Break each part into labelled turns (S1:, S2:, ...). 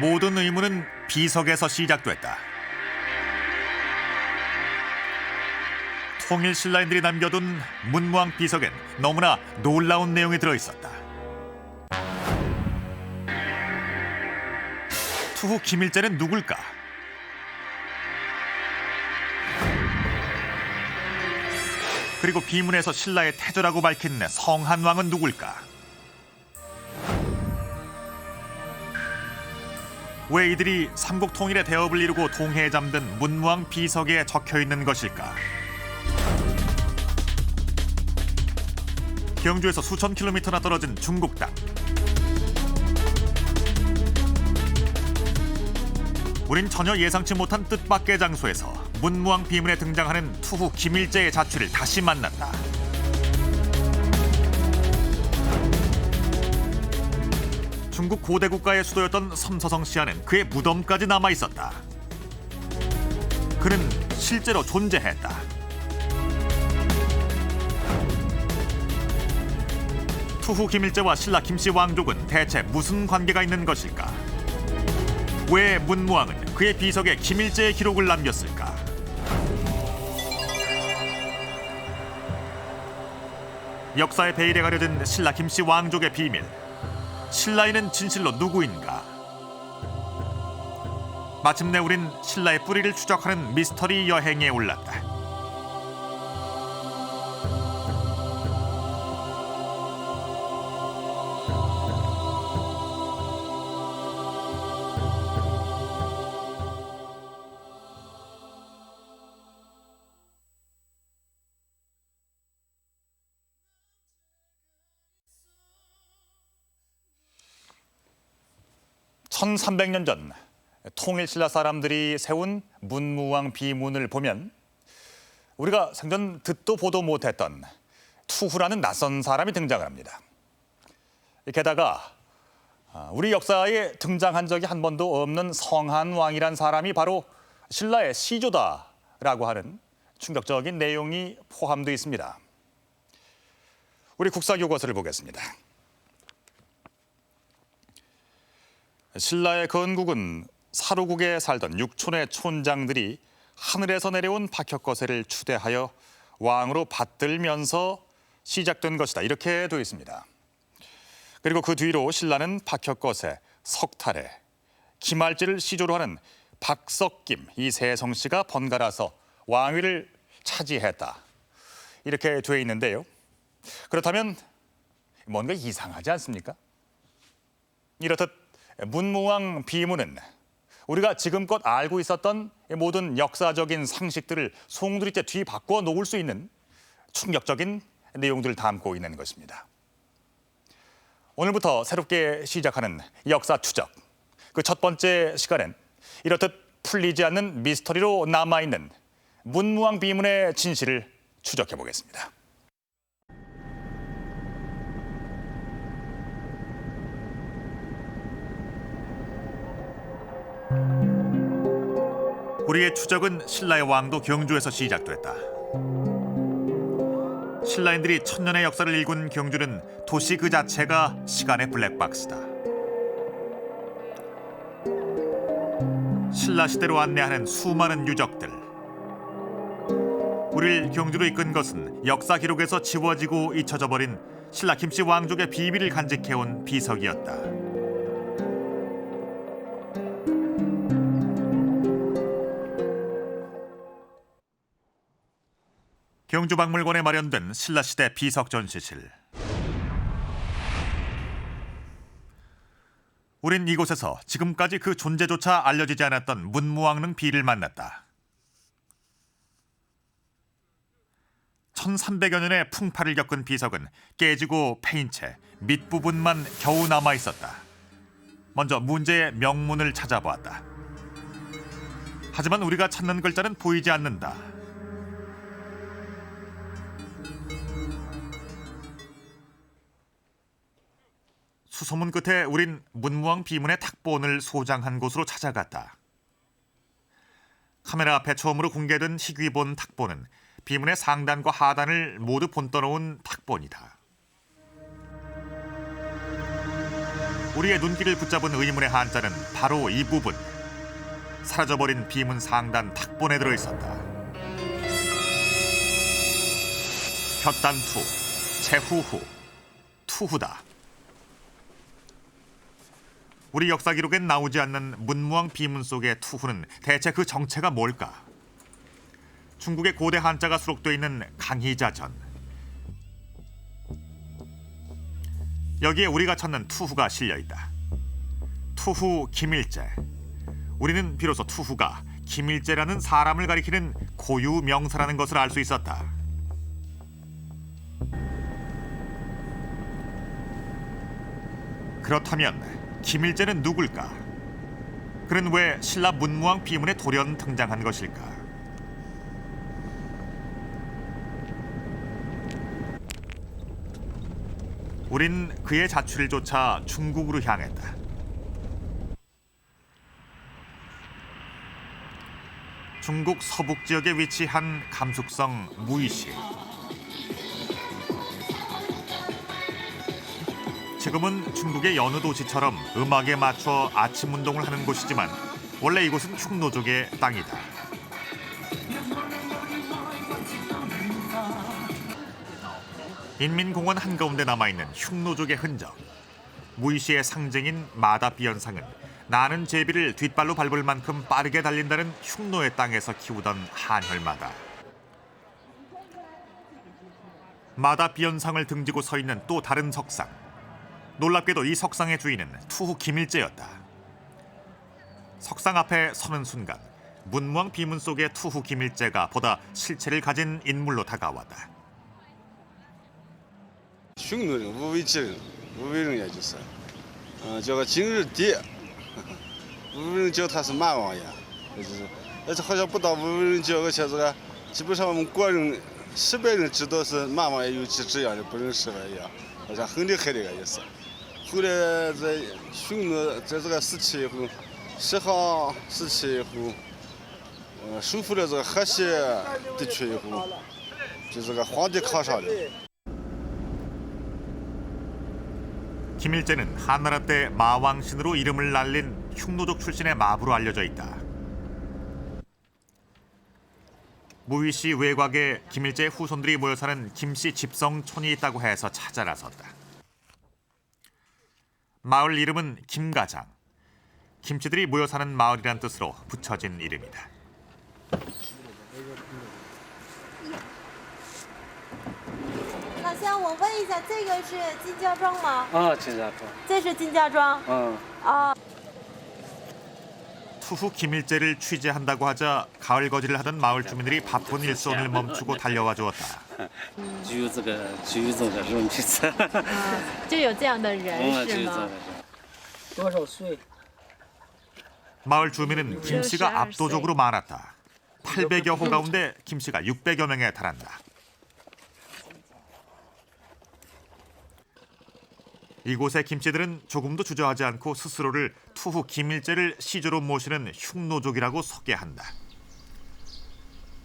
S1: 모든 의문은 비석에서 시작됐다. 통일 신라인들이 남겨둔 문무왕 비석엔 너무나 놀라운 내용이 들어있었다. 투후 김일제는 누굴까? 그리고 비문에서 신라의 태조라고 밝힌 성한왕은 누굴까? 왜 이들이 삼국 통일의 대업을 이루고 동해에 잠든 문무왕 비석에 적혀있는 것일까? 경주에서 수천 킬로미터나 떨어진 중국 땅. 우린 전혀 예상치 못한 뜻밖의 장소에서 문무왕 비문에 등장하는 투후 김일제의 자취를 다시 만났다. 중국 고대 국가의 수도였던 섬서성시안엔 그의 무덤까지 남아 있었다. 그는 실제로 존재했다. 투후 김일제와 신라 김씨 왕족은 대체 무슨 관계가 있는 것일까? 왜 문무왕은 그의 비석에 김일제의 기록을 남겼을까? 역사의 베일에 가려진 신라 김씨 왕족의 비밀. 신라인은 진실로 누구인가? 마침내 우린 신라의 뿌리를 추적하는 미스터리 여행에 올랐다. (1300년) 전 통일신라 사람들이 세운 문무왕 비문을 보면 우리가 생전 듣도 보도 못했던 투후라는 낯선 사람이 등장을 합니다. 게다가 우리 역사에 등장한 적이 한 번도 없는 성한왕이란 사람이 바로 신라의 시조다라고 하는 충격적인 내용이 포함되어 있습니다. 우리 국사교과서를 보겠습니다. 신라의 건국은 사루국에 살던 육촌의 촌장들이 하늘에서 내려온 박혁거세를 추대하여 왕으로 받들면서 시작된 것이다. 이렇게 되어 있습니다. 그리고 그 뒤로 신라는 박혁거세, 석탈해, 김할지를 시조로 하는 박석김 이 세 성씨가 번갈아서 왕위를 차지했다. 이렇게 되어 있는데요. 그렇다면 뭔가 이상하지 않습니까? 이렇듯 문무왕 비문은 우리가 지금껏 알고 있었던 모든 역사적인 상식들을 송두리째 뒤바꿔 놓을 수 있는 충격적인 내용들을 담고 있는 것입니다. 오늘부터 새롭게 시작하는 역사 추적. 그 첫 번째 시간엔 이렇듯 풀리지 않는 미스터리로 남아있는 문무왕 비문의 진실을 추적해 보겠습니다. 우리의 추적은 신라의 왕도 경주에서 시작됐다. 신라인들이 천년의 역사를 일군 경주는 도시 그 자체가 시간의 블랙박스다. 신라 시대로 안내하는 수많은 유적들. 우리를 경주로 이끈 것은 역사 기록에서 지워지고 잊혀져 버린 신라 김씨 왕족의 비밀을 간직해온 비석이었다. 경주박물관에 마련된 신라시대 비석 전시실. 우린 이곳에서 지금까지 그 존재조차 알려지지 않았던 문무왕릉 비를 만났다. 1300여 년의 풍파를 겪은 비석은 깨지고 패인 채 밑부분만 겨우 남아 있었다. 먼저 문제의 명문을 찾아보았다. 하지만 우리가 찾는 글자는 보이지 않는다. 수소문 끝에 우린 문무왕 비문의 탁본을 소장한 곳으로 찾아갔다. 카메라 앞에 처음으로 공개된 희귀본 탁본은 비문의 상단과 하단을 모두 본떠놓은 탁본이다. 우리의 눈길을 붙잡은 의문의 한자는 바로 이 부분. 사라져버린 비문 상단 탁본에 들어있었다. 볕단투, 제후후, 투후다. 우리 역사 기록엔 나오지 않는 문무왕 비문 속의 투후는 대체 그 정체가 뭘까? 중국의 고대 한자가 수록되어 있는 강희자전. 여기에 우리가 찾는 투후가 실려있다. 투후 김일제. 우리는 비로소 투후가 김일제라는 사람을 가리키는 고유 명사라는 것을 알 수 있었다. 그렇다면 김일제는 누굴까? 그는 왜 신라 문무왕 비문에 돌연 등장한 것일까? 우린 그의 자취를 쫓아 중국으로 향했다. 중국 서북 지역에 위치한 감숙성 무이시. 지금은 중국의 여느 도시처럼 음악에 맞춰 아침 운동을 하는 곳이지만 원래 이곳은 흉노족의 땅이다. 인민공원 한가운데 남아있는 흉노족의 흔적. 무이시의 상징인 마다비연상은 나는 제비를 뒷발로 밟을 만큼 빠르게 달린다는 흉노의 땅에서 키우던 한혈마다. 마다비연상을 등지고 서 있는 또 다른 석상. 놀랍게도 이 석상의 주인은 투후 김일제였다. 석상 앞에 서는 순간 문무왕 비문 속의 투후 김일제가 보다 실체를 가진 인물로 다가왔다.
S2: 匈奴人无为之人，无为人也就是，叫个今日蝶，无为人叫他是马王爷，也就是，而且好像不到无为人叫个像这个，基本上我们国人100人知道是马王爷有几只样的，不认识了一样，好像很厉害的个意思。后来在匈奴在这个时期以后，西汉时期以后，收复了这个河西地区以后，就这个皇帝扛上的。
S1: 김일제는 한나라 때 마왕신으로 이름을 날린 흉노족 출신의 마부로 알려져 있다. 무이시 외곽에 김일제의 후손들이 모여 사는 김씨 집성촌이 있다고 해서 찾아 나섰다. 마을 이름은 김가장. 김씨들이 모여 사는 마을이란 뜻으로 붙여진 이름이다.
S3: 老乡，我问一下，这个是金家庄吗？
S4: 金家庄。
S3: 这是金家庄。
S1: 투후 김일제를 취재한다고 하자 가을 거지를 하던 마을 주민들이 바쁜 일손을 멈추고 달려와 주었다.
S4: 只有这个人去吃。
S3: 就有这样的人是吗？
S4: 多少岁？
S1: 마을 주민은 김씨가 압도적으로 많았다. 800여 호 가운데 김씨가 600여 명에 달한다. 이곳의 김씨들은 조금도 주저하지 않고 스스로를 투후 김일제를 시조로 모시는 흉노족이라고 소개한다.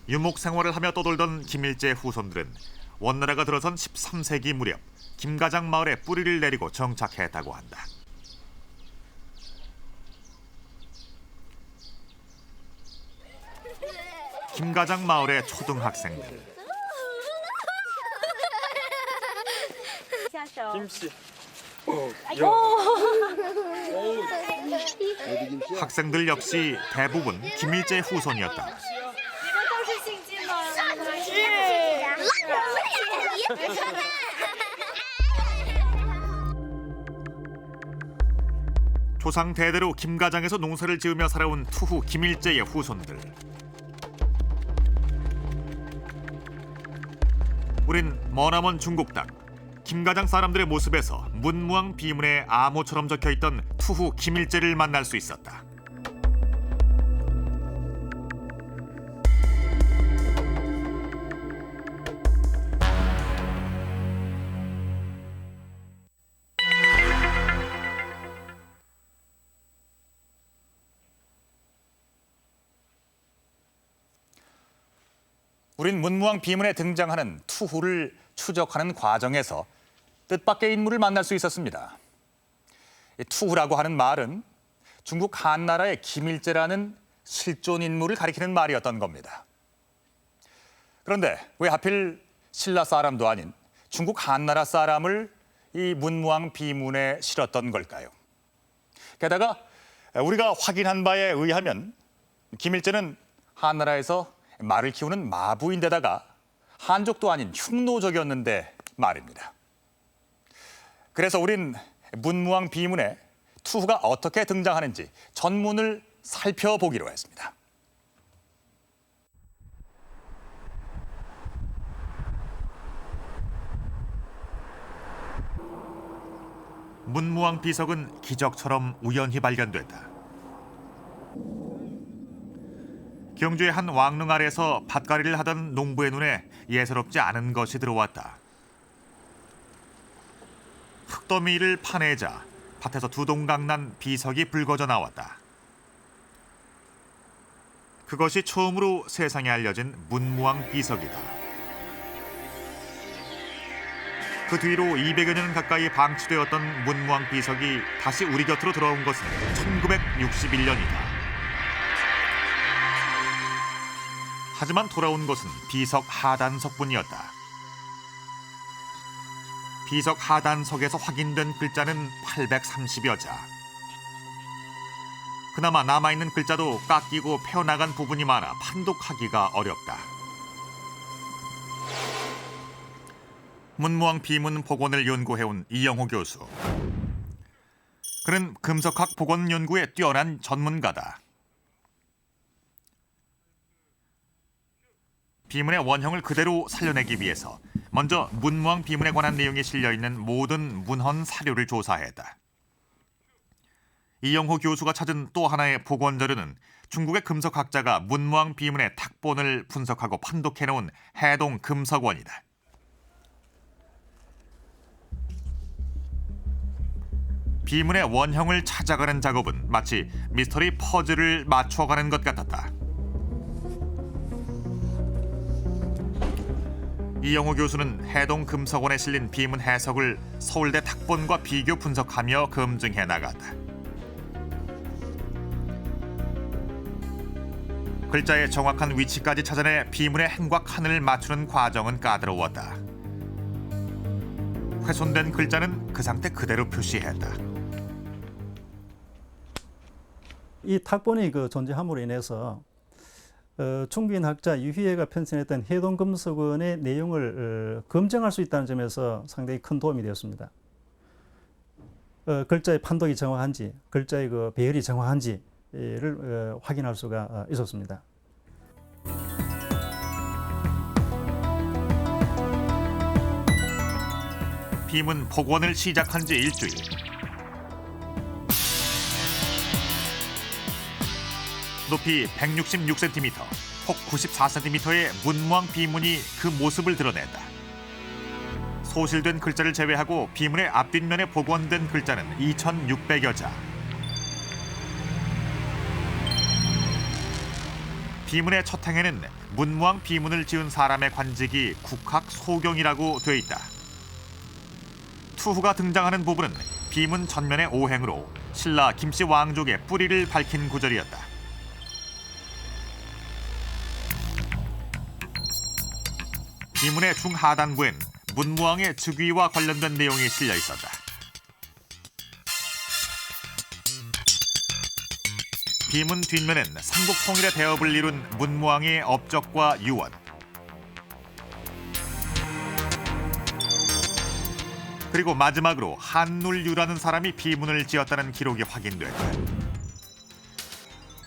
S1: 유목 생활을 하며 떠돌던 김일제 후손들은 원나라가 들어선 13세기 무렵 김가장 마을에 뿌리를 내리고 정착했다고 한다. 김가장 마을의 초등학생들.
S4: 김씨.
S1: 학생들 역시 대부분 김일제 후손이었다. 조상 대대로 김가장에서 농사를 지으며 살아온 투후 김일제의 후손들. 우린 머나먼 중국 땅 김가장 사람들의 모습에서 문무왕 비문의 암호처럼 적혀있던 투후 김일제를 만날 수 있었다. 우린 문무왕 비문에 등장하는 투후를 추적하는 과정에서 뜻밖의 인물을 만날 수 있었습니다. 투후라고 하는 말은 중국 한나라의 김일제라는 실존 인물을 가리키는 말이었던 겁니다. 그런데 왜 하필 신라 사람도 아닌 중국 한나라 사람을 이 문무왕 비문에 실었던 걸까요? 게다가 우리가 확인한 바에 의하면 김일제는 한나라에서 말을 키우는 마부인데다가 한족도 아닌 흉노족이었는데 말입니다. 그래서 우린 문무왕 비문에 투후가 어떻게 등장하는지 전문을 살펴보기로 했습니다. 문무왕 비석은 기적처럼 우연히 발견됐다. 경주의 한 왕릉 아래에서 밭갈이를 하던 농부의 눈에 예사롭지 않은 것이 들어왔다. 흙더미를 파내자 밭에서 두동강 비석이 불거져 나왔다. 그것이 처음으로 세상에 알려진 문무왕 비석이다. 그 뒤로 200여 년 가까이 방치되었던 문무왕 비석이 다시 우리 곁으로 돌아온 것은 1961년이다. 하지만 돌아온 것은 비석 하단석뿐이었다. 비석 하단석에서 확인된 글자는 830여 자. 그나마 남아있는 글자도 깎이고 펴나간 부분이 많아 판독하기가 어렵다. 문무왕 비문 복원을 연구해온 이영호 교수. 그는 금속학 복원 연구에 뛰어난 전문가다. 비문의 원형을 그대로 살려내기 위해서 먼저 문무왕 비문에 관한 내용이 실려있는 모든 문헌 사료를 조사했다. 이영호 교수가 찾은 또 하나의 복원 자료는 중국의 금속학자가 문무왕 비문의 탁본을 분석하고 판독해놓은 해동 금석원이다. 비문의 원형을 찾아가는 작업은 마치 미스터리 퍼즐을 맞춰가는 것 같았다. 이영호 교수는 해동 금석원에 실린 비문 해석을 서울대 탁본과 비교 분석하며 검증해 나갔다. 글자의 정확한 위치까지 찾아내 비문의 행과 칸을 맞추는 과정은 까다로웠다. 훼손된 글자는 그 상태 그대로 표시했다.
S5: 이 탁본의 그 존재함으로 인해서 중국인 학자 유희애가 편찬했던 해동금속원의 내용을 검증할 수 있다는 점에서 상당히 큰 도움이 되었습니다. 글자의 판독이 정확한지, 글자의 그 배열이 정확한지를 확인할 수가 있었습니다.
S1: 비문 복원을 시작한 지 일주일. 높이 166cm, 폭 94cm의 문무왕 비문이 그 모습을 드러낸다. 소실된 글자를 제외하고 비문의 앞뒷면에 복원된 글자는 2,600여 자. 비문의 첫 행에는 문무왕 비문을 지은 사람의 관직이 국학 소경이라고 돼 있다. 투후가 등장하는 부분은 비문 전면의 오행으로 신라 김씨 왕족의 뿌리를 밝힌 구절이었다. 비문의 중하단부엔 문무왕의 즉위와 관련된 내용이 실려 있었다. 비문 뒷면엔 삼국통일의 대업을 이룬 문무왕의 업적과 유언, 그리고 마지막으로 한눌유라는 사람이 비문을 지었다는 기록이 확인됐다.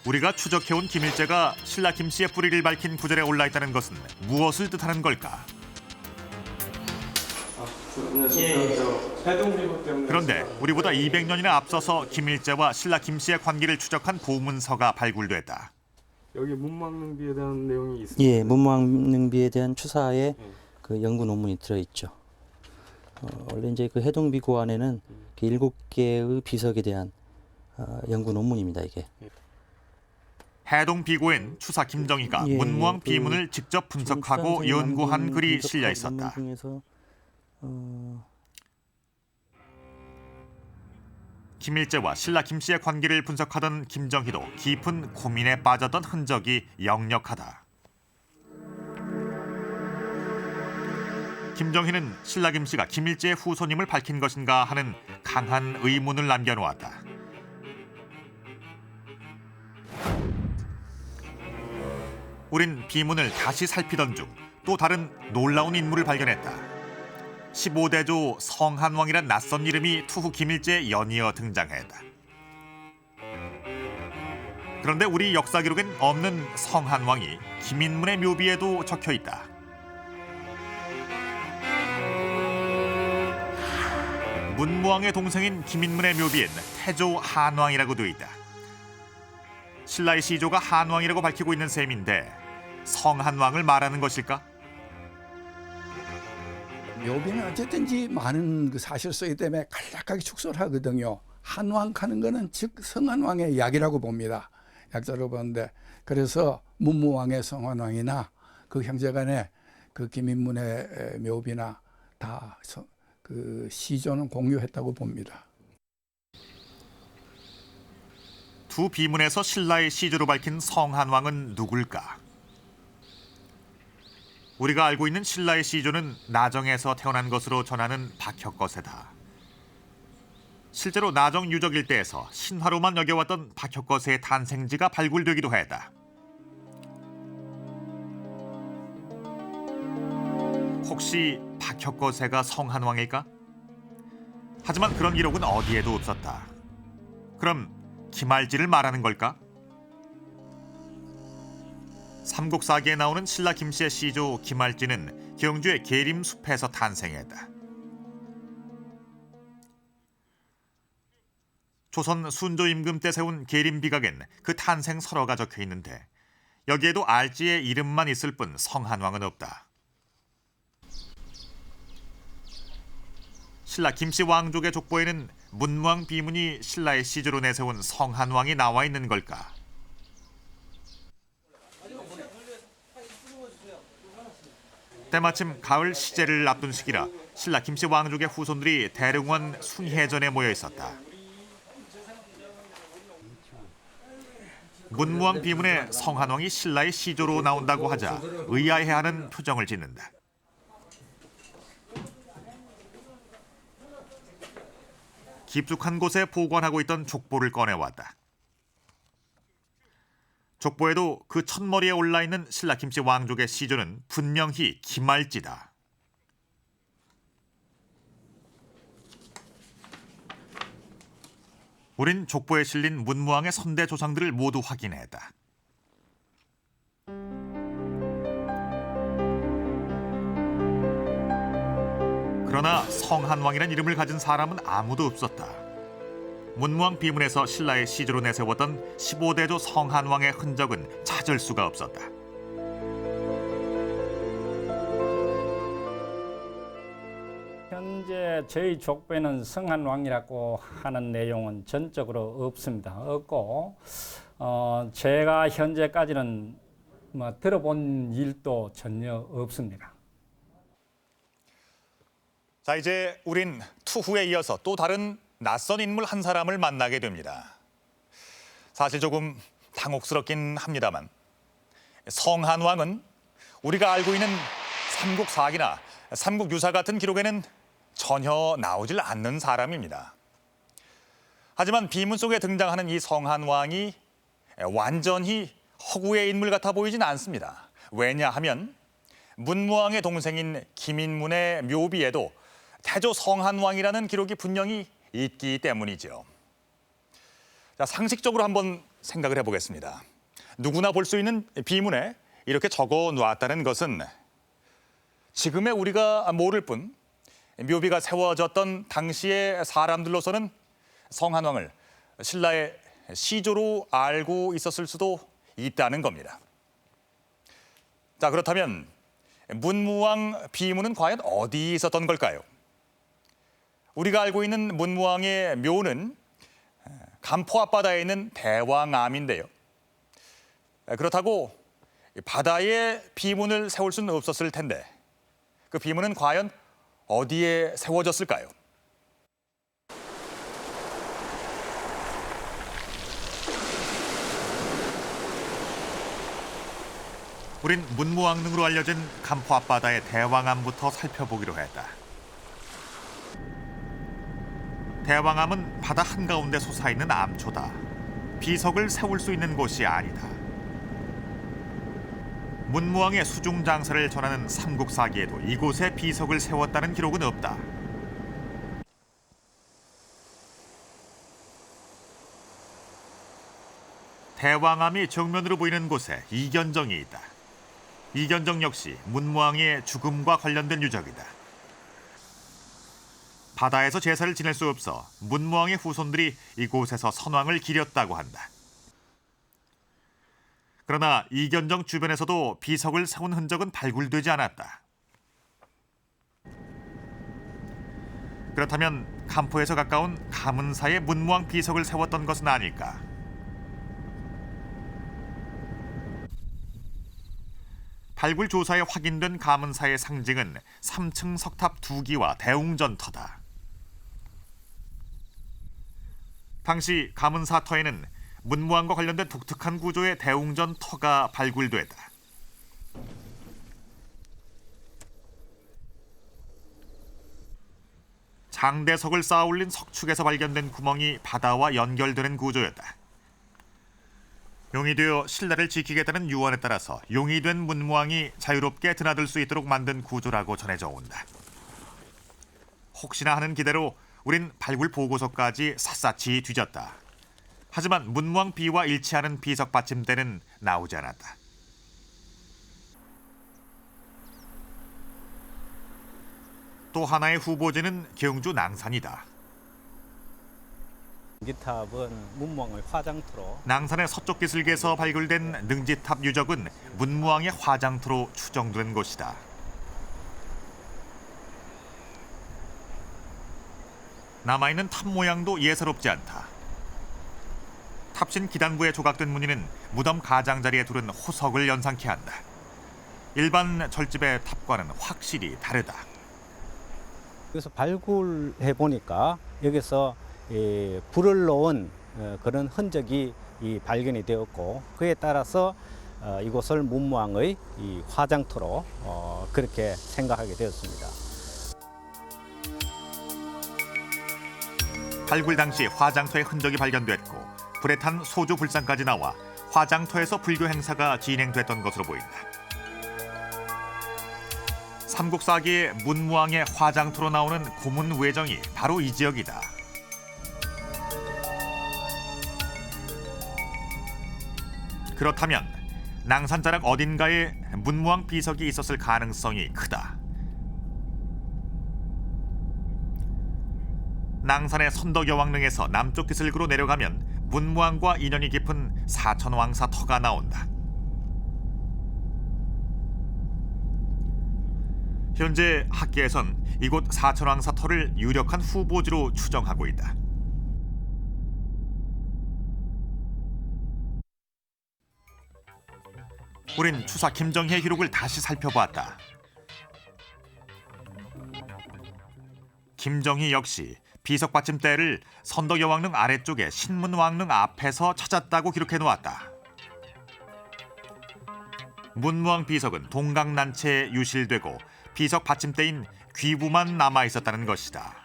S1: 우리가 추적해온 김일제가 신라 김씨의 뿌리를 밝힌 구절에 올라있다는 것은 무엇을 뜻하는 걸까? 그런데 우리보다 200년이나 앞서서 김일제와 신라 김씨의 관계를 추적한 보문서가 발굴됐다.
S6: 여기 문무왕릉비에 대한 내용이 있습니다.
S7: 예, 문무왕릉비에 대한 추사의 그 연구 논문이 들어있죠. 원래 이제 그 해동비고 안에는 7개의 비석에 대한 연구 논문입니다, 이게.
S1: 해동 비고엔 추사 김정희가
S7: 예,
S1: 문무왕
S7: 그
S1: 비문을 직접 분석하고 연구한 글이 실려 있었다. 김일제와 신라 김씨의 관계를 분석하던 김정희도 깊은 고민에 빠졌던 흔적이 역력하다. 김정희는 신라 김씨가 김일제의 후손임을 밝힌 것인가 하는 강한 의문을 남겨놓았다. 우린 비문을 다시 살피던 중 또 다른 놀라운 인물을 발견했다. 15대조 성한왕이란 낯선 이름이 투후 김일제에 연이어 등장했다. 그런데 우리 역사 기록엔 없는 성한왕이 김인문의 묘비에도 적혀있다. 문무왕의 동생인 김인문의 묘비엔 태조 한왕이라고 되어 있다. 신라의 시조가 한왕이라고 밝히고 있는 셈인데 성한왕을 말하는 것일까?
S8: 묘비는 어쨌든지 많은 그 사실서기 때문에 간략하게 축소를 하거든요. 한왕 하는 거는 즉 성한왕의 이야기라고 봅니다. 약자로 보는데 그래서 문무왕의 성한왕이나 그 형제간의 그 김인문의 묘비나 다 그 시조는 공유했다고 봅니다.
S1: 두 비문에서 신라의 시조로 밝힌 성한왕은 누굴까? 우리가 알고 있는 신라의 시조는 나정에서 태어난 것으로 전하는 박혁거세다. 실제로 나정 유적 일대에서 신화로만 여겨왔던 박혁거세의 탄생지가 발굴되기도 했다. 혹시 박혁거세가 성한왕일까? 하지만 그런 기록은 어디에도 없었다. 그럼 김알지를 말하는 걸까? 삼국사기에 나오는 신라 김씨의 시조 김알지는 경주의 계림숲에서 탄생했다. 조선 순조 임금 때 세운 계림비각엔 그 탄생 설화가 적혀 있는데 여기에도 알지의 이름만 있을 뿐 성한왕은 없다. 신라 김씨 왕족의 족보에는 문무왕 비문이 신라의 시조로 내세운 성한왕이 나와 있는 걸까? 때마침 가을 시제를 앞둔 시기라 신라 김씨 왕족의 후손들이 대릉원 숭혜전에 모여 있었다. 문무왕 비문의 성한왕이 신라의 시조로 나온다고 하자 의아해하는 표정을 짓는다. 깊숙한 곳에 보관하고 있던 족보를 꺼내왔다. 족보에도 그 첫머리에 올라있는 신라 김씨 왕족의 시조는 분명히 김알지다. 우린 족보에 실린 문무왕의 선대 조상들을 모두 확인했다. 그러나 성한왕이란 이름을 가진 사람은 아무도 없었다. 문무왕 비문에서 신라의 시조로 내세웠던 15대조 성한왕의 흔적은 찾을 수가 없었다.
S9: 현재 저희 족보에는 성한왕이라고 하는 내용은 전적으로 없습니다. 없고 제가 현재까지는 들어본 일도 전혀 없습니다.
S1: 자, 이제 우린 투후에 이어서 또 다른 낯선 인물 한 사람을 만나게 됩니다. 사실 조금 당혹스럽긴 합니다만 성한왕은 우리가 알고 있는 삼국사기나 삼국유사 같은 기록에는 전혀 나오질 않는 사람입니다. 하지만 비문 속에 등장하는 이 성한왕이 완전히 허구의 인물 같아 보이진 않습니다. 왜냐하면 문무왕의 동생인 김인문의 묘비에도 태조 성한왕이라는 기록이 분명히 있기 때문이죠. 자, 상식적으로 한번 생각을 해보겠습니다. 누구나 볼 수 있는 비문에 이렇게 적어 놨다는 것은 지금의 우리가 모를 뿐 묘비가 세워졌던 당시의 사람들로서는 성한왕을 신라의 시조로 알고 있었을 수도 있다는 겁니다. 자, 그렇다면 문무왕 비문은 과연 어디 있었던 걸까요? 우리가 알고 있는 문무왕의 묘는 간포 앞바다에 있는 대왕암인데요. 그렇다고 바다에 비문을 세울 수는 없었을 텐데 그 비문은 과연 어디에 세워졌을까요? 우린 문무왕릉으로 알려진 간포 앞바다의 대왕암부터 살펴보기로 했다. 대왕암은 바다 한가운데 솟아있는 암초다. 비석을 세울 수 있는 곳이 아니다. 문무왕의 수중 장사를 전하는 삼국사기에도 이곳에 비석을 세웠다는 기록은 없다. 대왕암이 정면으로 보이는 곳에 이견정이 있다. 이견정 역시 문무왕의 죽음과 관련된 유적이다. 바다에서 제사를 지낼 수 없어 문무왕의 후손들이 이곳에서 선왕을 기렸다고 한다. 그러나 이견정 주변에서도 비석을 세운 흔적은 발굴되지 않았다. 그렇다면 간포에서 가까운 가문사에 문무왕 비석을 세웠던 것은 아닐까? 발굴 조사에 확인된 가문사의 상징은 3층 석탑 2기와 대웅전터다. 당시 가문사터에는 문무왕과 관련된 독특한 구조의 대웅전터가 발굴됐다. 장대석을 쌓아 올린 석축에서 발견된 구멍이 바다와 연결되는 구조였다. 용이 되어 신라를 지키겠다는 유언에 따라서 용이 된 문무왕이 자유롭게 드나들 수 있도록 만든 구조라고 전해져 온다. 혹시나 하는 기대로 우린 발굴 보고서까지 샅샅이 뒤졌다. 하지만 문무왕 비와 일치하는 비석 받침대는 나오지 않았다. 또 하나의 후보지는 경주 낭산이다.
S10: 능지탑은 문무왕의 화장터로
S1: 낭산의 서쪽 기슭에서 발굴된 능지탑 유적은 문무왕의 화장터로 추정된 곳이다. 남아있는 탑 모양도 예사롭지 않다. 탑신 기단부에 조각된 무늬는 무덤 가장자리에 두른 호석을 연상케 한다. 일반 절집의 탑과는 확실히 다르다.
S10: 그래서 발굴해 보니까 여기서 불을 놓은 그런 흔적이 발견이 되었고 그에 따라서 이곳을 문무왕의 화장터로 그렇게 생각하게 되었습니다.
S1: 발굴 당시 화장터의 흔적이 발견됐고 불에 탄 소주 불상까지 나와 화장터에서 불교 행사가 진행됐던 것으로 보인다. 삼국사기의 문무왕의 화장터로 나오는 고문 외정이 바로 이 지역이다. 그렇다면 낭산자락 어딘가에 문무왕 비석이 있었을 가능성이 크다. 낭산의 선덕여왕릉에서 남쪽 기슭으로 내려가면 문무왕과 인연이 깊은 사천왕사 터가 나온다. 현재 학계에선 이곳 사천왕사 터를 유력한 후보지로 추정하고 있다. 우린 추사 김정희의 기록을 다시 살펴보았다. 김정희 역시 비석 받침대를 선덕여왕릉 아래쪽에 신문왕릉 앞에서 찾았다고 기록해 놓았다. 문무왕 비석은 동강난체에 유실되고 비석 받침대인 귀부만 남아 있었다는 것이다.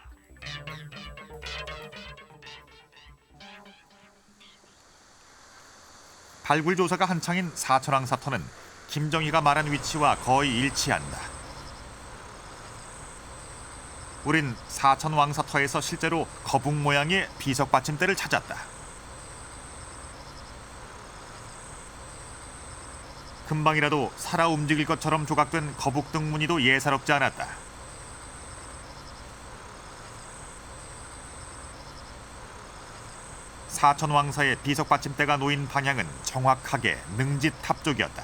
S1: 발굴 조사가 한창인 사천왕사터는 김정희가 말한 위치와 거의 일치한다. 우린 사천왕사터에서 실제로 거북 모양의 비석 받침대를 찾았다. 금방이라도 살아 움직일 것처럼 조각된 거북등 무늬도 예사롭지 않았다. 사천왕사의 비석 받침대가 놓인 방향은 정확하게 능지탑 쪽이었다.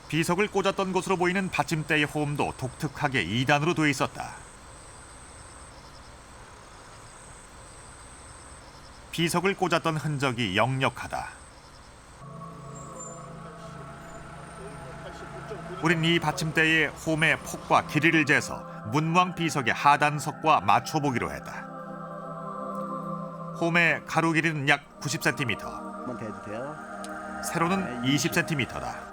S1: 비석을 꽂았던 곳으로 보이는 받침대의 호음도 독특하게 2단으로 돼 있었다. 비석을 꽂았던 흔적이 역력하다. 우린 이 받침대의 홈의 폭과 길이를 재서 문무왕 비석의 하단석과 맞춰보기로 했다. 홈의 가로 길이는 약 90cm, 세로는 20cm다.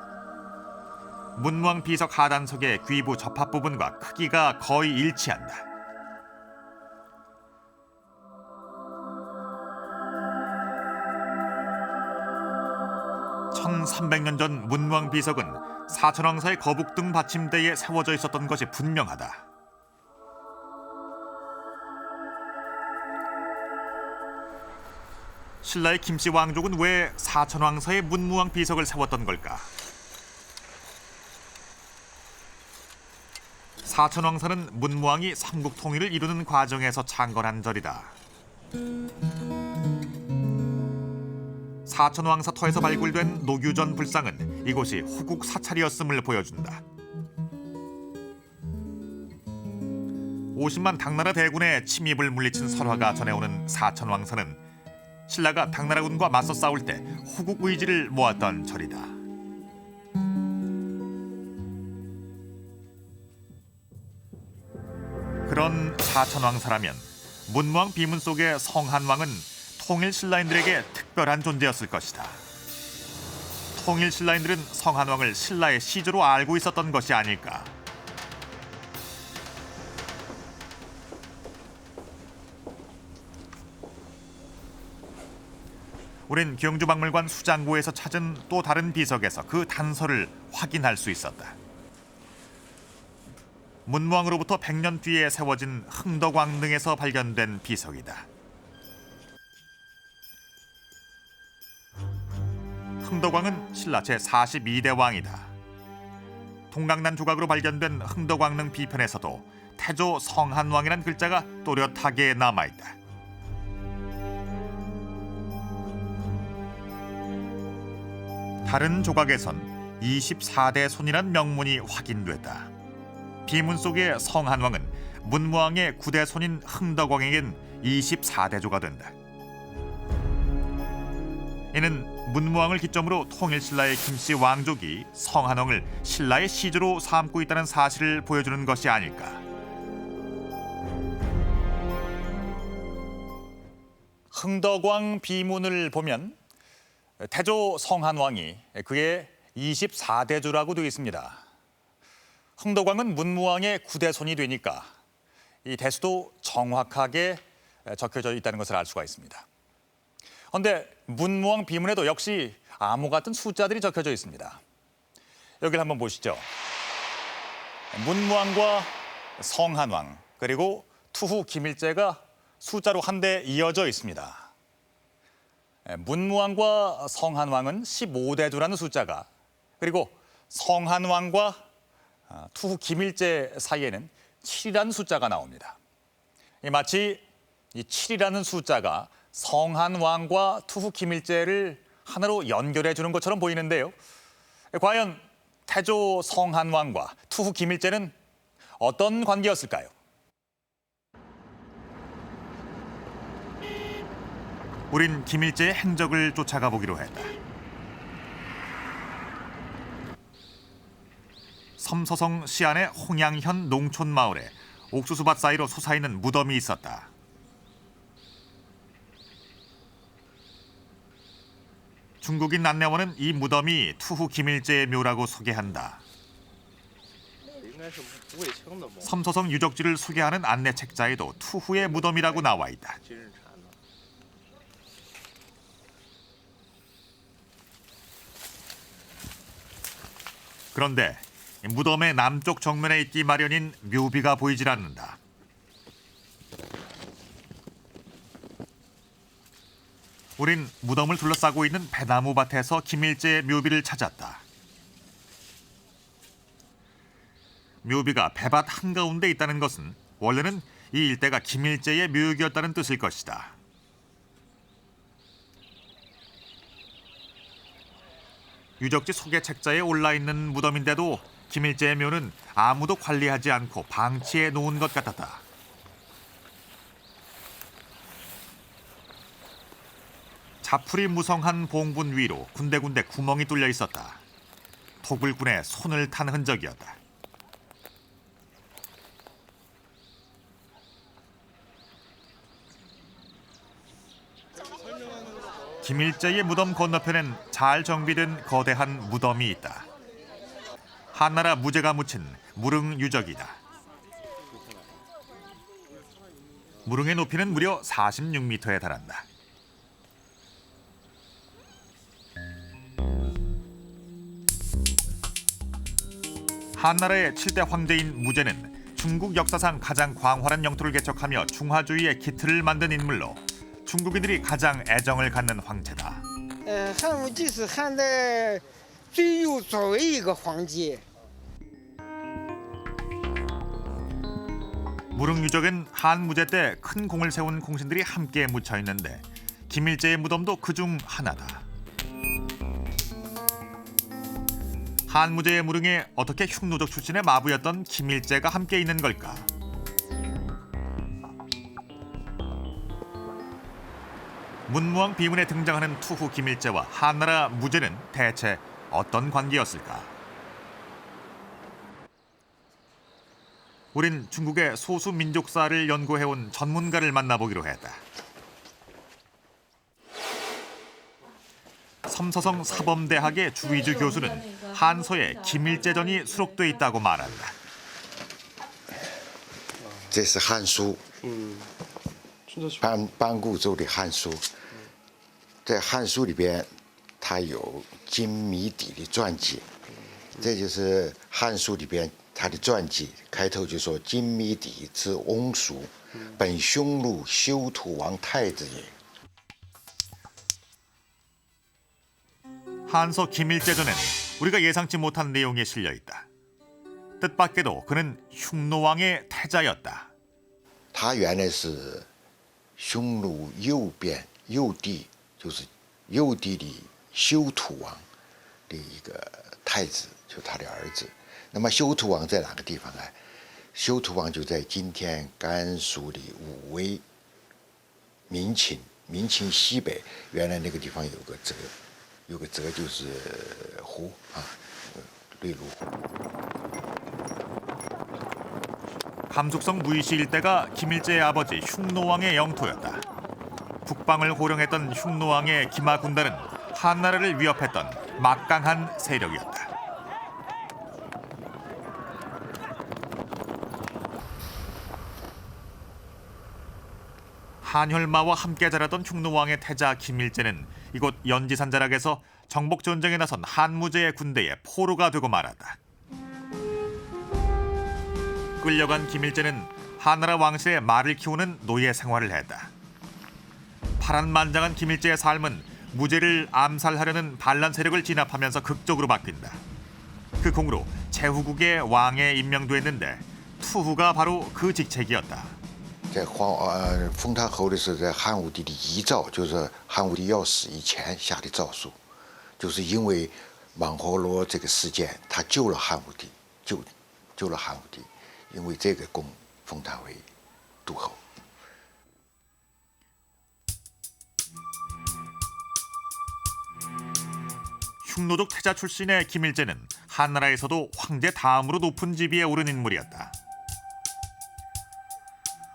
S1: 문무왕 비석 하단석의 귀부 접합 부분과 크기가 거의 일치한다. 1300년 전 문무왕 비석은 사천왕사의 거북 등 받침대에 세워져 있었던 것이 분명하다. 신라의 김씨 왕족은 왜 사천왕사에 문무왕 비석을 세웠던 걸까? 사천왕사는 문무왕이 삼국 통일을 이루는 과정에서 창건한 절이다. 사천왕사 터에서 발굴된 노규전 불상은 이곳이 후국 사찰이었음을 보여준다. 50만 당나라 대군의 침입을 물리친 설화가 전해오는 사천왕사는 신라가 당나라군과 맞서 싸울 때 후국 의지를 모았던 절이다. 그런 사천왕사라면 문무왕 비문 속의 성한왕은 통일 신라인들에게 특별한 존재였을 것이다. 통일 신라인들은 성한왕을 신라의 시조로 알고 있었던 것이 아닐까. 우린 경주박물관 수장고에서 찾은 또 다른 비석에서 그 단서를 확인할 수 있었다. 문무왕으로부터 100년 뒤에 세워진 흥덕왕릉에서 발견된 비석이다. 흥덕왕은 신라 제42대 왕이다. 동강난 조각으로 발견된 흥덕왕릉 비편에서도 태조 성한왕이란 글자가 또렷하게 남아있다. 다른 조각에선 24대 손이란 명문이 확인됐다. 비문 속의 성한왕은 문무왕의 9대 손인 흥덕왕에겐 24대조가 된다. 이는 문무왕을 기점으로 통일신라의 김씨 왕족이 성한왕을 신라의 시조로 삼고 있다는 사실을 보여주는 것이 아닐까. 흥덕왕 비문을 보면 태조 성한왕이 그의 24대조라고 되어 있습니다. 흥덕왕은 문무왕의 9대 손이 되니까 이 대수도 정확하게 적혀져 있다는 것을 알 수가 있습니다. 그런데 문무왕 비문에도 역시 암호 같은 숫자들이 적혀져 있습니다. 여기를 한번 보시죠. 문무왕과 성한왕 그리고 투후 김일제가 숫자로 한데 이어져 있습니다. 문무왕과 성한왕은 15대조라는 숫자가, 그리고 성한왕과 투후 김일제 사이에는 7이라는 숫자가 나옵니다. 마치 이 7이라는 숫자가 성한왕과 투후 김일제를 하나로 연결해 주는 것처럼 보이는데요. 과연 태조 성한왕과 투후 김일제는 어떤 관계였을까요? 우린 김일제의 행적을 쫓아가 보기로 했다. 섬서성 시안의 홍양현 농촌 마을에 옥수수밭 사이로 솟아있는 무덤이 있었다. 중국인 안내원은 이 무덤이 투후 김일제의 묘라고 소개한다. 섬서성 유적지를 소개하는 안내 책자에도 투후의 무덤이라고 나와 있다. 그런데 무덤의 남쪽 정면에 있기 마련인 묘비가 보이질 않는다. 우린 무덤을 둘러싸고 있는 배나무 밭에서 김일제의 묘비를 찾았다. 묘비가 배밭 한가운데 있다는 것은 원래는 이 일대가 김일제의 묘역이었다는 뜻일 것이다. 유적지 소개 책자에 올라있는 무덤인데도 김일제의 묘는 아무도 관리하지 않고 방치해 놓은 것 같았다. 자풀이 무성한 봉분 위로 군데군데 구멍이 뚫려 있었다. 토굴꾼의 손을 탄 흔적이었다. 김일제의 무덤 건너편엔 잘 정비된 거대한 무덤이 있다. 한나라 무제가 묻힌 무릉 유적이다. 무릉의 높이는 무려 46m에 달한다. 한나라의 7대 황제인 무제는 중국 역사상 가장 광활한 영토를 개척하며 중화주의의 기틀을 만든 인물로 중국인들이 가장 애정을 갖는 황제다.
S11: 汉武帝是汉代最有作为一个皇帝。
S1: 무릉 유적엔 한무제 때 큰 공을 세운 공신들이 함께 묻혀 있는데 김일제의 무덤도 그중 하나다. 한무제의 무릉에 어떻게 흉노적 출신의 마부였던 김일제가 함께 있는 걸까? 문무왕 비문에 등장하는 투후 김일제와 한나라 무제는 대체 어떤 관계였을까? 우린 중국의 소수 민족사를 연구해온 전문가를 만나보기로 했다. 섬서성 사범대학의 주위주 교수는 한서에 김일제전이 수록돼 있다고 말한다.
S12: 这是汉书，班固州的汉书，在汉书里边，它有金弥底的传记，这就是汉书里边他的传记，开头就说金弥底之翁叔，本匈奴修土王太子也。
S1: 한서 김일제전엔 우리가 예상치 못한 내용이 실려 있다. 뜻밖에도 그는 흉노왕의 태자였다.
S12: 他原来是匈奴右边右帝，就是右帝的修土王的一个太子，就他的儿子。那么修土王在哪个地方呢？修土王就在今天甘肃的武威、民勤西北，原来那个地方有个泽。 有个泽就是湖啊，瑞卢湖。
S1: 감속성 무이시 일대가 김일제의 아버지 흉노왕의 영토였다. 북방을 호령했던 흉노왕의 기마 군단은 한나라를 위협했던 막강한 세력이었다. 한혈마와 함께 자라던 흉노왕의 태자 김일제는 이곳 연지산 자락에서 정복 전쟁에 나선 한무제의 군대의 포로가 되고 말았다. 끌려간 김일제는 한나라 왕실의 말을 키우는 노예 생활을 했다. 파란만장한 김일제의 삶은 무제를 암살하려는 반란 세력을 진압하면서 극적으로 바뀐다. 그 공으로 제후국의 왕에 임명됐는데 투후가 바로 그 직책이었다.
S12: 在封他侯的是在汉武帝的遗诏，就是汉武帝要死以前下的诏书，就是因为莽活罗这个事件，他救了汉武帝，救了汉武帝，因为这个功封他为都侯。
S1: 흉노족 태자 출신의 김일제는 한나라에서도 황제 다음으로 높은 지위에 오른 인물이었다.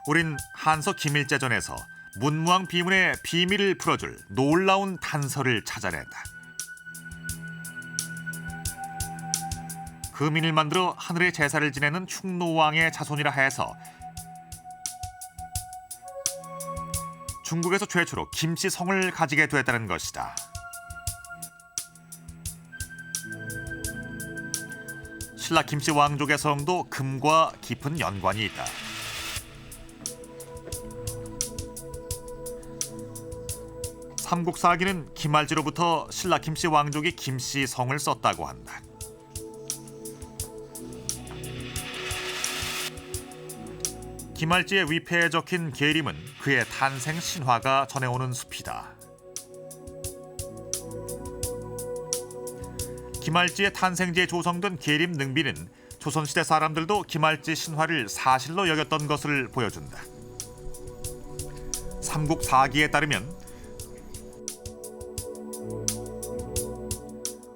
S1: 우린 한서 김일제전에서 문무왕 비문의 비밀을 풀어줄 놀라운 단서를 찾아낸다. 금인을 만들어 하늘에 제사를 지내는 흉노왕의 자손이라 해서 중국에서 최초로 김씨성을 가지게 됐다는 것이다. 신라 김씨 왕족의 성도 금과 깊은 연관이 있다. 삼국사기는 김할지로부터 신라 김씨 왕족이 김씨성을 썼다고 한다. 김할지의 위패에 적힌 계림은 그의 탄생 신화가 전해오는 숲이다. 김할지의 탄생지에 조성된 계림 능비는 조선시대 사람들도 김할지 신화를 사실로 여겼던 것을 보여준다. 삼국사기에 따르면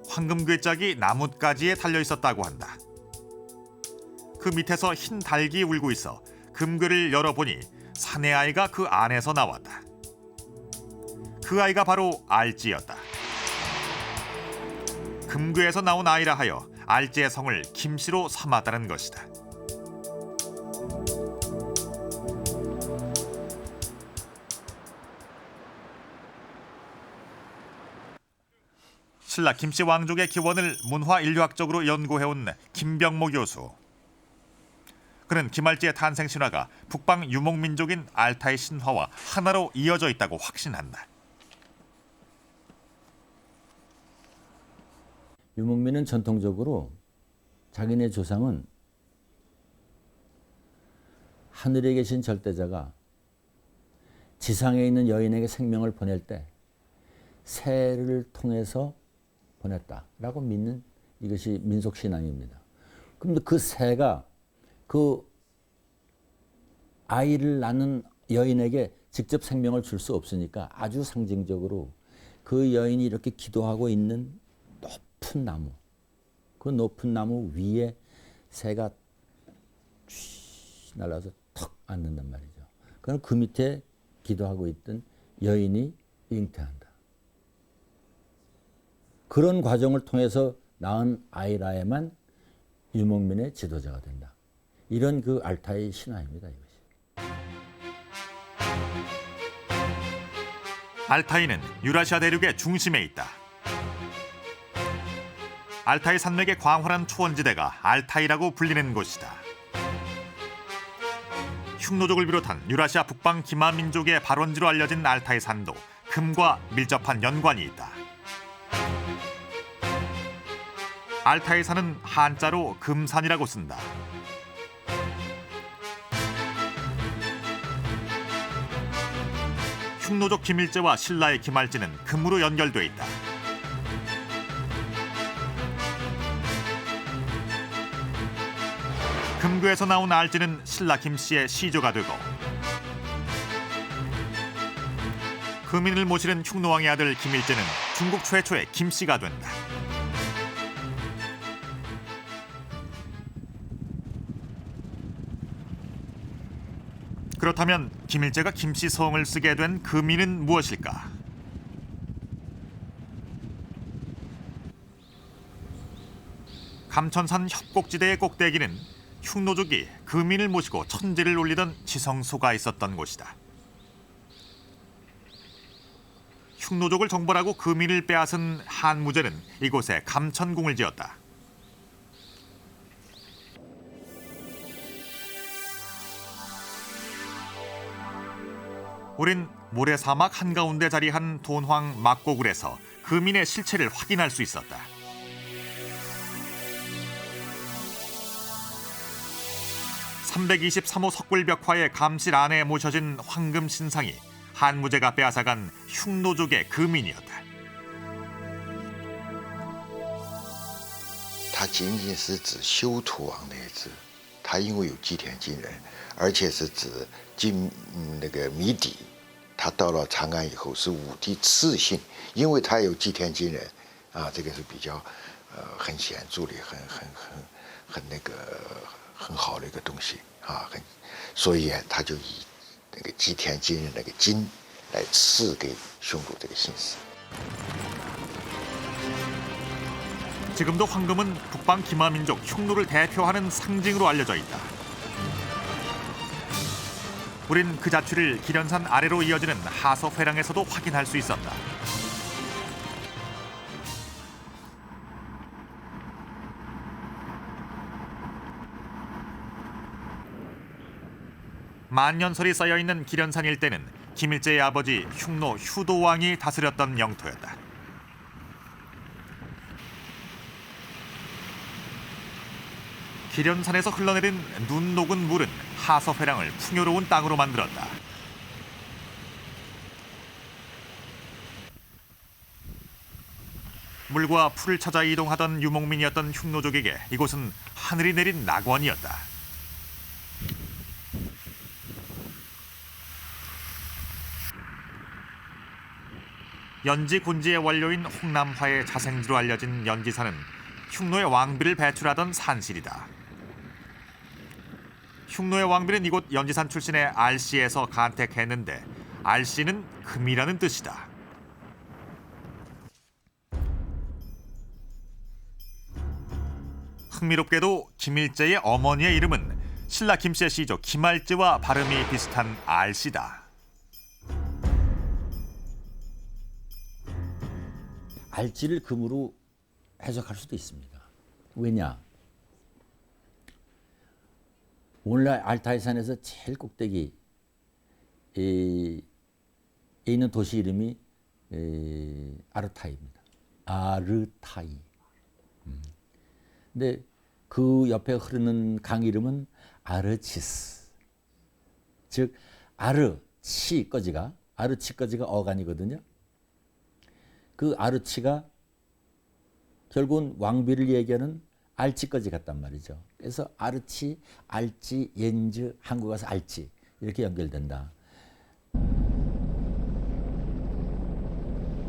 S1: 황금괴짝이 나뭇가지에 달려 있었다고 한다. 그 밑에서 흰 닭이 울고 있어 금괴를 열어보니 사내 아이가 그 안에서 나왔다. 그 아이가 바로 알지였다. 금괴에서 나온 아이라 하여 알지의 성을 김씨로 삼았다는 것이다. 신라 김씨 왕족의 기원을 문화인류학적으로 연구해온 김병모 교수. 그는 김알지의 탄생 신화가 북방 유목민족인 알타이 신화와 하나로 이어져 있다고 확신한다.
S13: 유목민은 전통적으로 자기네 조상은 하늘에 계신 절대자가 지상에 있는 여인에게 생명을 보낼 때 새를 통해서 보냈다라고 믿는 이것이 민속 신앙입니다. 그런데 그 새가 그 아이를 낳는 여인에게 직접 생명을 줄 수 없으니까 아주 상징적으로 그 여인이 이렇게 기도하고 있는 높은 나무, 그 높은 나무 위에 새가 날아서 턱 앉는단 말이죠. 그럼 그 밑에 기도하고 있던 여인이 잉태한다. 그런 과정을 통해서 낳은 아이라야만 유목민의 지도자가 된다. 이런 그 알타이 신화입니다. 이것이.
S1: 알타이는 유라시아 대륙의 중심에 있다. 알타이 산맥의 광활한 초원지대가 알타이라고 불리는 곳이다. 흉노족을 비롯한 유라시아 북방 기마 민족의 발원지로 알려진 알타이 산도 금과 밀접한 연관이 있다. 알타이 산은 한자로 금산이라고 쓴다. 흉노족 김일제와 신라의 김알지는 금으로 연결돼 있다. 금괴에서 나온 알지는 신라 김씨의 시조가 되고 금인을 모시는 흉노왕의 아들 김일제는 중국 최초의 김씨가 된다. 그렇다면 김일제가 김씨 성을 쓰게 된 금인은 무엇일까? 감천산 협곡지대의 꼭대기는 흉노족이 금인을 모시고 천지를 올리던 지성소가 있었던 곳이다. 흉노족을 정벌하고 금인을 빼앗은 한무제는 이곳에 감천궁을 지었다. 우린 모래사막 한가운데 자리한 돈황 막고굴에서 금인의 실체를 확인할 수 있었다. (323호) 석굴벽화의 감실 안에 모셔진 황금 신상이 한무제가 빼앗아간 흉노족의 금인이었다.
S12: 它仅仅是指修图王那一支，它因为有祭田金人，而且是指那个谜底，他到了长安以后是武帝赐姓，因为他有祭田金人，啊，这个是比较很显著的，很那个很好的一个东西啊，所以他就以那个祭田金人那个金来赐给匈奴这个姓氏。
S1: 지금도 황금은 북방 기마 민족 흉노를 대표하는 상징으로 알려져 있다. 우린 그 자취를 기련산 아래로 이어지는 하서회랑에서도 확인할 수 있었다. 만년설이 쌓여있는 기련산 일대는 김일제의 아버지 흉노 휴도왕이 다스렸던 영토였다. 기련산에서 흘러내린 눈 녹은 물은 하서회랑을 풍요로운 땅으로 만들었다. 물과 풀을 찾아 이동하던 유목민이었던 흉노족에게 이곳은 하늘이 내린 낙원이었다. 연지 군지의 원료인 홍남화의 자생지로 알려진 연지산은 흉노의 왕비를 배출하던 산실이다. 흉노의 왕비는 이곳 연지산 출신의 알씨에서 간택했는데 알씨는 금이라는 뜻이다. 흥미롭게도 김일제의 어머니의 이름은 신라 김씨의 시조 김알제와 발음이 비슷한 알씨다.
S13: 알지를 금으로 해석할 수도 있습니다. 왜냐? 오늘날 알타이산에서 제일 꼭대기 에 있는 도시 이름이 아르타이입니다. 아르타이. 근데 그 옆에 흐르는 강 이름은 아르치스. 즉 아르치까지가 어간이거든요. 그 아르치가 결국은 왕비를 얘기하는 알치까지 갔단 말이죠. 그래서 아르치, 알지, 옌즈, 한국 가서 알지 이렇게 연결된다.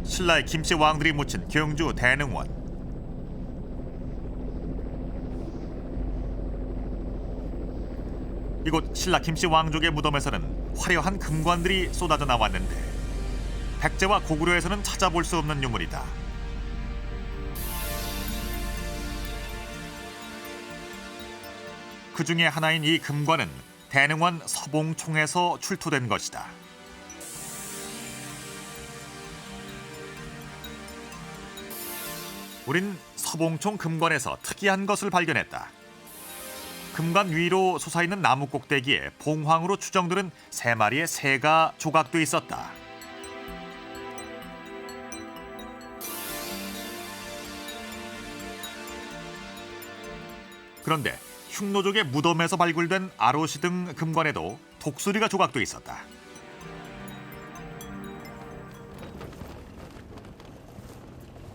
S1: 신라의 김씨 왕들이 묻힌 경주 대능원. 이곳 신라 김씨 왕족의 무덤에서는 화려한 금관들이 쏟아져 나왔는데 백제와 고구려에서는 찾아볼 수 없는 유물이다. 그 중에 하나인 이 금관은 대능원 서봉총에서 출토된 것이다. 우린 서봉총 금관에서 특이한 것을 발견했다. 금관 위로 솟아있는 나무 꼭대기에 봉황으로 추정되는 3마리의 새가 조각돼 있었다. 그런데 흉노족의 무덤에서 발굴된 아로시 등 금관에도 독수리가 조각돼 있었다.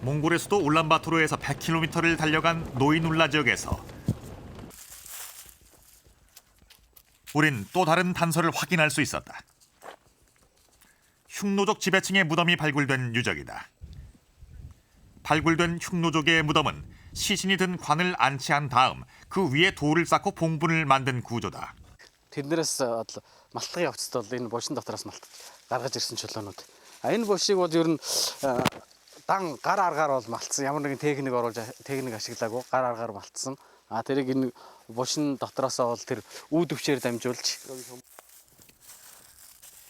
S1: 몽골의 수도 울란바토르에서 100km를 달려간 노인울라 지역에서 우린 또 다른 단서를 확인할 수 있었다. 흉노족 지배층의 무덤이 발굴된 유적이다. 발굴된 흉노족의 무덤은 시신이 든 관을 안치한 다음 그 위에 돌을 쌓고 봉분을 만든 구조다.
S14: тэднээс малтгын явцад бол энэ булшин дотроос малт гаргаж ирсэн чулуунууд. Энэ булшийг бол ер нь дан гар аргаар бол малтсан. Ямар нэгэн техник оруулж техник ашиглаагүй гар аргаар малтсан. Тэрийг энэ булшин дотроос бол тэр үүд өвчээр дамжуулж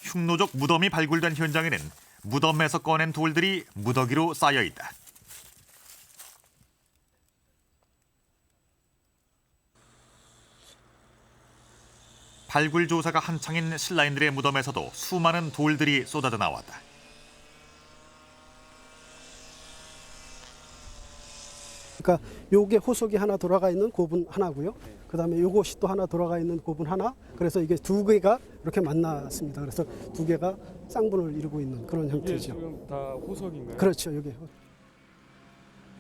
S1: 흉노족 무덤이 발굴된 현장에는 무덤에서 꺼낸 돌들이 무더기로 쌓여 있다. 발굴 조사가 한창인 신라인들의 무덤에서도 수많은 돌들이 쏟아져 나왔다.
S15: 그러니까 요게 호석이 하나 돌아가 있는 고분 하나고요. 그다음에 요것이 또 하나 돌아가 있는 고분 하나. 그래서 이게 두 개가 이렇게 만났습니다. 그래서 두 개가 쌍분을 이루고 있는 그런
S6: 이게
S15: 형태죠.
S6: 지금 다 호석인가요?
S15: 그렇죠. 여기.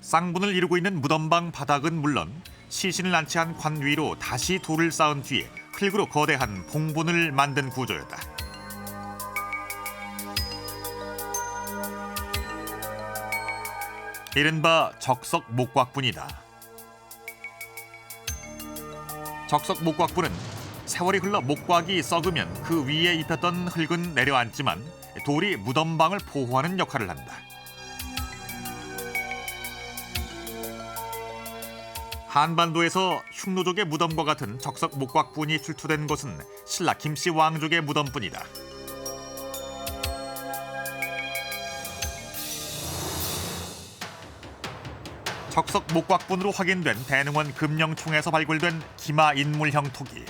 S1: 쌍분을 이루고 있는 무덤방 바닥은 물론 시신을 안치한 관 위로 다시 돌을 쌓은 뒤에 흙으로 거대한 봉분을 만든 구조였다. 이른바 적석 목곽분이다. 적석 목곽분은 세월이 흘러 목곽이 썩으면 그 위에 입혔던 흙은 내려앉지만 돌이 무덤방을 보호하는 역할을 한다. 한반도에서 흉노족의 무덤과 같은 적석 목곽분이 출토된 곳은 신라 김씨 왕족의 무덤뿐이다. 적석 목곽분으로 확인된 대능원 금령총에서 발굴된 기마 인물형 토기.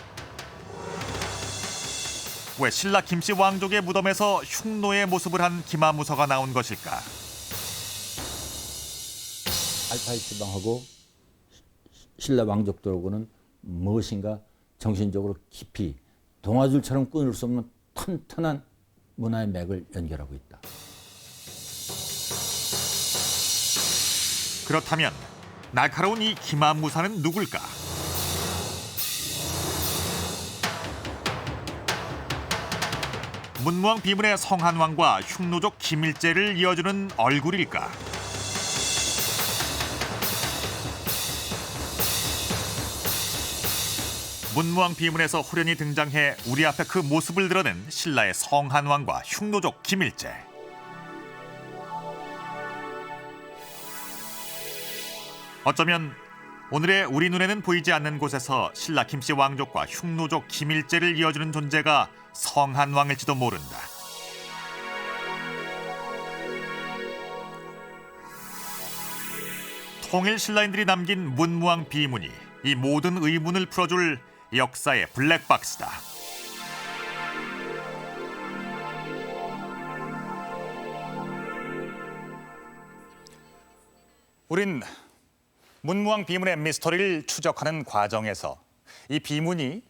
S1: 왜 신라 김씨 왕족의 무덤에서 흉노의 모습을 한 기마 무서가 나온 것일까?
S13: 알타이 지방하고 신라 왕족들하고는 무엇인가 정신적으로 깊이 동아줄처럼 끊을 수 없는 튼튼한 문화의 맥을 연결하고 있다.
S1: 그렇다면 날카로운 이 기마무사는 누굴까? 문무왕 비문의 성한왕과 흉노족 김일제를 이어주는 얼굴일까? 문무왕 비문에서 호련히 등장해 우리 앞에 그 모습을 드러낸 신라의 성한왕과 흉노족 김일제. 어쩌면 오늘의 우리 눈에는 보이지 않는 곳에서 신라 김씨 왕족과 흉노족 김일제를 이어주는 존재가 성한왕일지도 모른다. 통일 신라인들이 남긴 문무왕 비문이 이 모든 의문을 풀어줄 역사의 블랙박스다. 우린 문무왕 비문의 미스터리를 추적하는 과정에서 이 비문이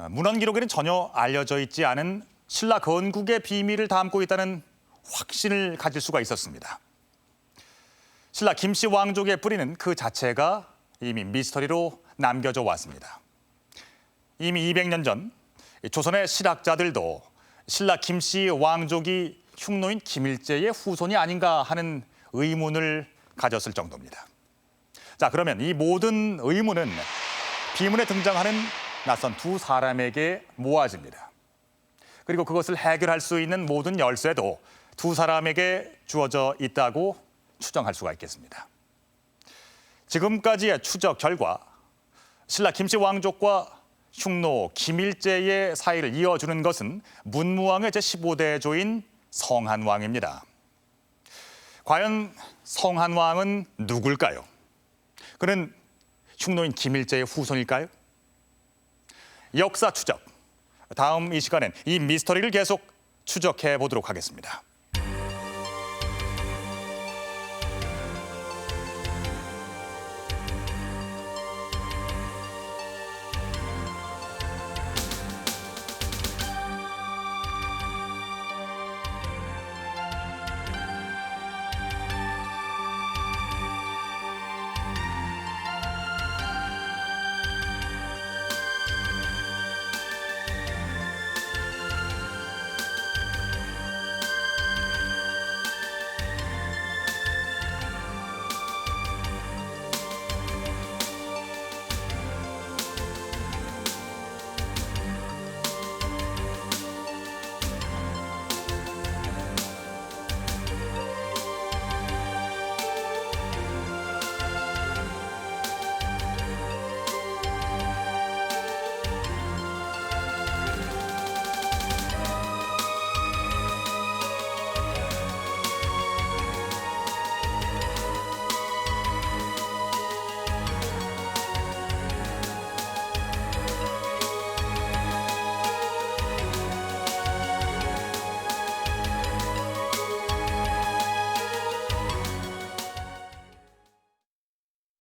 S1: 문헌 기록에는 전혀 알려져 있지 않은 신라 건국의 비밀을 담고 있다는 확신을 가질 수가 있었습니다. 신라 김씨 왕족의 뿌리는 그 자체가 이미 미스터리로 남겨져 왔습니다. 이미 200년 전 조선의 실학자들도 신라 김씨 왕족이 흉노인 김일제의 후손이 아닌가 하는 의문을 가졌을 정도입니다. 자, 그러면 이 모든 의문은 비문에 등장하는 낯선 두 사람에게 모아집니다. 그리고 그것을 해결할 수 있는 모든 열쇠도 두 사람에게 주어져 있다고 추정할 수가 있겠습니다. 지금까지의 추적 결과 신라 김씨 왕족과 흉노 김일제의 사이를 이어주는 것은 문무왕의 제15대 조인 성한왕입니다. 과연 성한왕은 누굴까요? 그는 흉노인 김일제의 후손일까요? 역사 추적. 다음 이 시간엔 이 미스터리를 계속 추적해 보도록 하겠습니다.